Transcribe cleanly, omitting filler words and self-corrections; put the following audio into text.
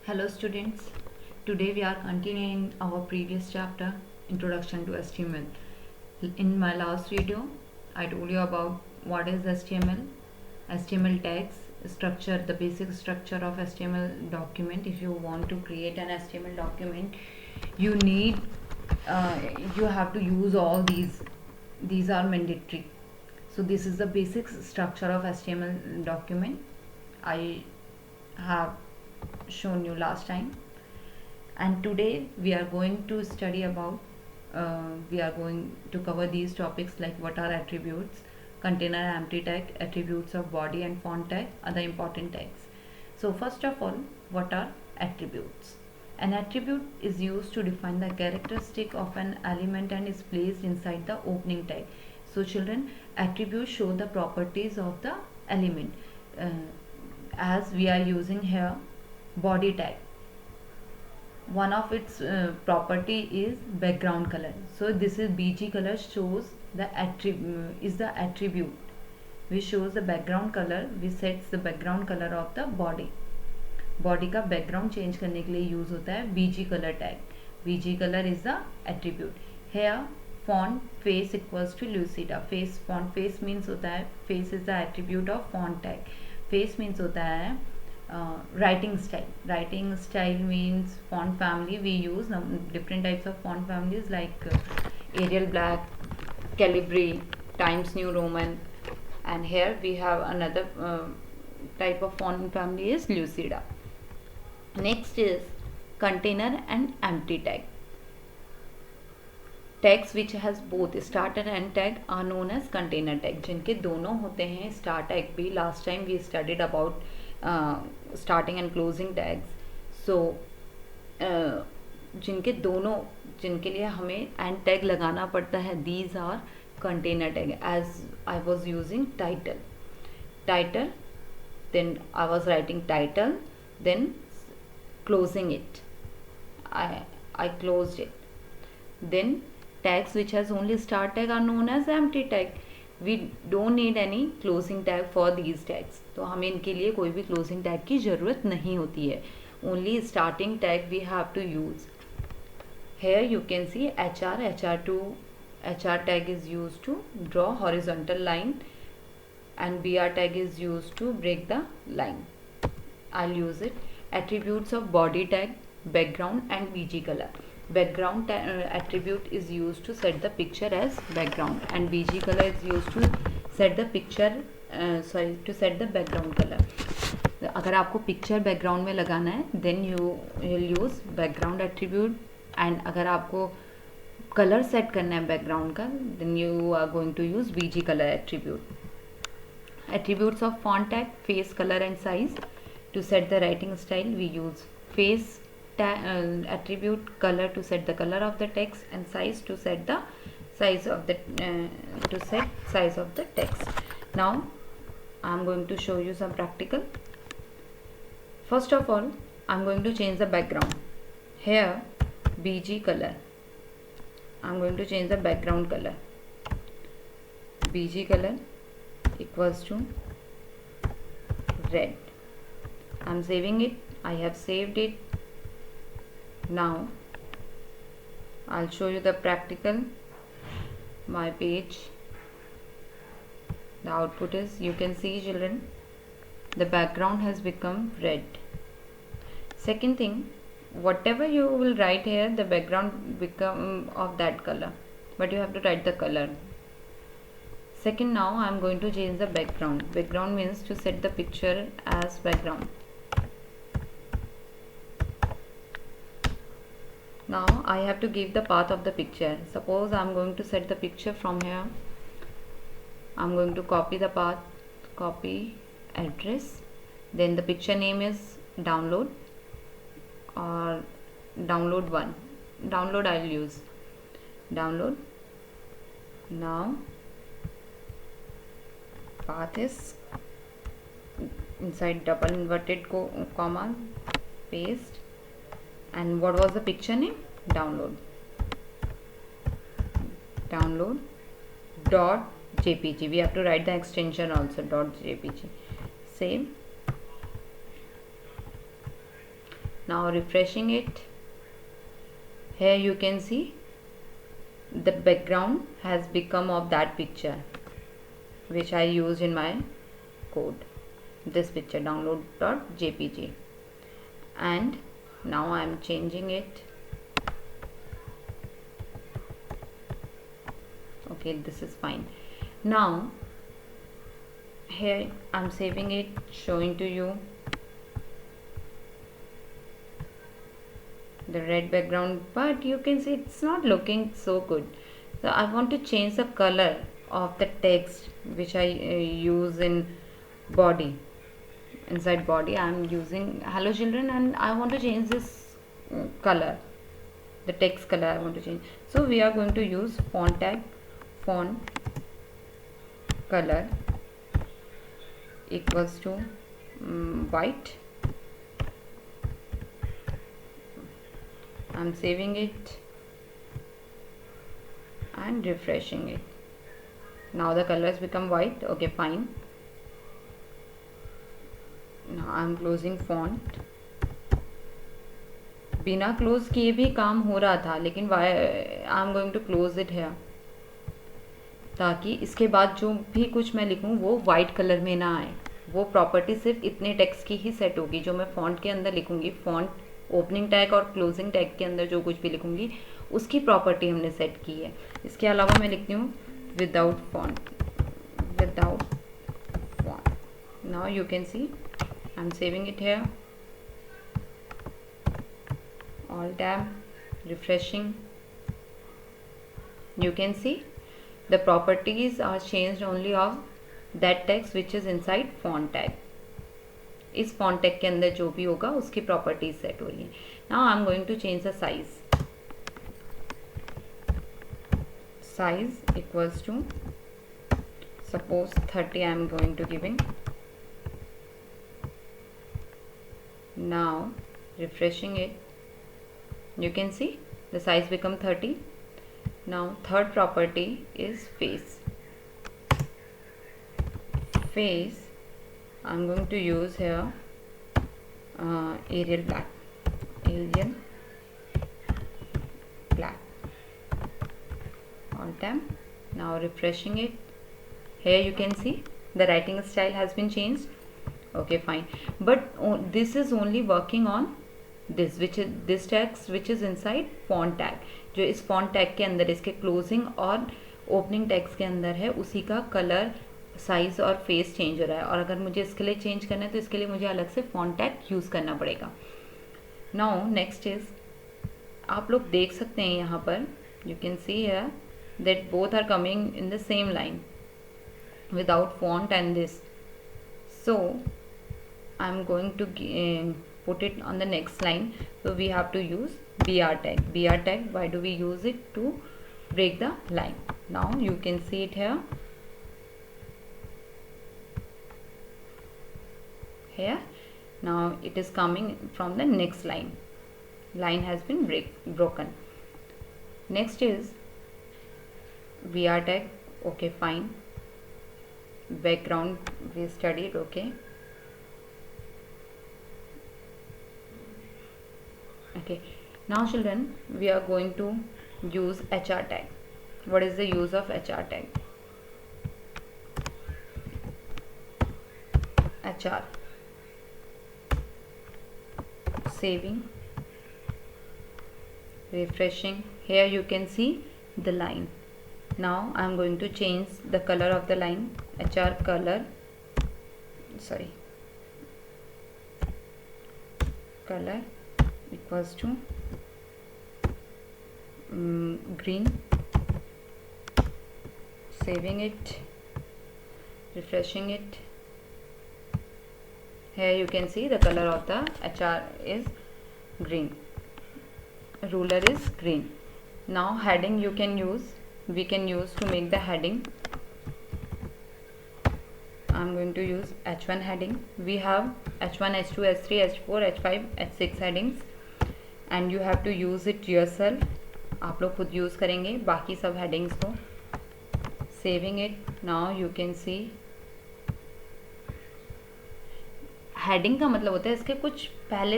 Hello students, today we are continuing our previous chapter, Introduction to HTML. In my last video, I told you about what is HTML, HTML tags, structure, the basic structure of HTML document. If you want to create an HTML document, you need, you have to use all these are mandatory. So this is the basic structure of HTML document. I have shown you last time, and today we are going to study about we are going to cover these topics like what are attributes, container empty tag, attributes of body and font tag, other important tags. So first of all, what are attributes? An attribute is used to define the characteristic of an element and is placed inside the opening tag. So children, attributes show the properties of the element. As we are using here body tag, one of its property is background color. So this is BG color, shows the attribute which shows the background color, which sets the background color of the body. Body का background change करने के लिए use होता है BG colour tag. BG colour is the attribute. Here font face equals to Lucida. Face font face means होता है, face is the attribute of font tag. Face means होता है writing style. Writing style means font family. We use different types of font families like Arial Black, Calibri, Times New Roman, and here we have another type of font family is Lucida. Next is container and empty tag. Tags which has both starter and tag are known as container tag. जिनके दोनों होते हैं start tag भी. Last time we studied about starting and closing tags. So जिनके दोनों, जिनके लिए हमें and tag लगाना पड़ता है, these are container tag. As I was using title, then I was writing title, then closing it, I closed it. Then tags which has only start tag are known as empty tag. We don't need any closing tag for these tags. तो हमें इनके लिए कोई भी closing tag की ज़रूरत नहीं होती है. Only starting tag we have to use. Here you can see HR tag is used to draw horizontal line, and BR tag is used to break the line. I'll use it. Attributes of body tag, background and BG color. Background attribute is used to set the picture as background, and BG color is used to set the picture to set the background color. अगर आपको picture background में लगाना है then you will use background attribute, and अगर आपको colour set करना है background का then you are going to use BG color attribute. Attributes of font tag, face color and size. To set the writing style we use face attribute, color to set the color of the text, and size to set the size of the size of the text. Now I am going to show you some practical. First of all, I am going to change the background. Here BG color, I am going to change the background color. BG color equals to red. I am saving it. I have saved it. Now I'll show you the practical. My page, the output is, you can see children, the background has become red. Second thing, whatever you will write here, the background become of that color, but you have to write the color. Second, now I am going to change the background. Background means to set the picture as background. Now I have to give the path of the picture. Suppose I am going to set the picture from here. I am going to copy the path, copy address, then the picture name is download or download 1. Download I will use. Download. Now path is inside double inverted comma, paste, and what was the picture name? Download dot jpg. We have to write the extension also, dot jpg. Save. Now refreshing it. Here you can see the background has become of that picture which I used in my code, this picture download.jpg. And now I am changing it. Okay, this is fine. Now here I'm saving it, showing to you the red background, but you can see it's not looking so good. So I want to change the color of the text which I use in body. Inside body I am using hello children, and I want to change this color, the text color I want to change. So we are going to use font tag, font color equals to white. I'm saving it and refreshing it. Now the color has become white. Okay, fine. Now I'm closing font. बिना close किए भी काम हो रहा था, लेकिन why I am going to close it है, ताकि इसके बाद जो भी कुछ मैं लिखूं वो वाइट कलर में ना आए. वो प्रॉपर्टी सिर्फ इतने टेक्स्ट की ही सेट होगी. जो मैं फॉन्ट के अंदर लिखूंगी, फॉन्ट ओपनिंग टैग और क्लोजिंग टैग के अंदर जो कुछ भी लिखूंगी उसकी प्रॉपर्टी हमने सेट की है. इसके अलावा मैं लिखती हूँ without font, without font. Now you can C I am saving it here. Alt tab, refreshing. You can see the properties are changed only of that text which is inside font tag. इस font tag के अंदर जो भी होगा उसकी properties set हो रही है. Now I am going to change the size. Size equals to suppose 30 I am going to giving. Now refreshing it. You can see the size become 30. Now third property is face. Face I'm going to use here Arial black, Arial black. Alt tab. Now refreshing it. Here you can see the writing style has been changed. Okay, fine, but this is only working on this which is this text which is inside font tag. जो इस font tag के अंदर इसके closing और opening text के अंदर है, उसी का कलर, साइज और फेस चेंज हो रहा है. और अगर मुझे इसके लिए चेंज करना है तो इसके लिए मुझे अलग से font tag यूज़ करना पड़ेगा. नाउ नेक्स्ट इज, आप लोग देख सकते हैं यहाँ पर, you can see here that both are coming in the same line without font and this. So I am going to put it on the next line. So we have to use br tag. Br tag, why do we use it? To break the line. Now you can see it here. Here now it is coming from the next line. Line has been broken. Next is br tag. Okay, fine. Background we studied. Okay. Okay, now children, we are going to use hr tag. What is the use of hr tag? hr, saving, refreshing. Here you can see the line. Now I am going to change the color of the line. hr color, sorry, color equals to green. Saving it, refreshing it. Here you can see the color of the hr is green, ruler is green. Now heading you can use, we can use to make the heading. I am going to use h1 heading. We have h1, h2, h3, h4, h5, h6 headings and you have to use it yourself. आप लोग खुद use करेंगे बाकी सब headings को. Saving it. Now you can C heading का मतलब होता है इसके कुछ पहले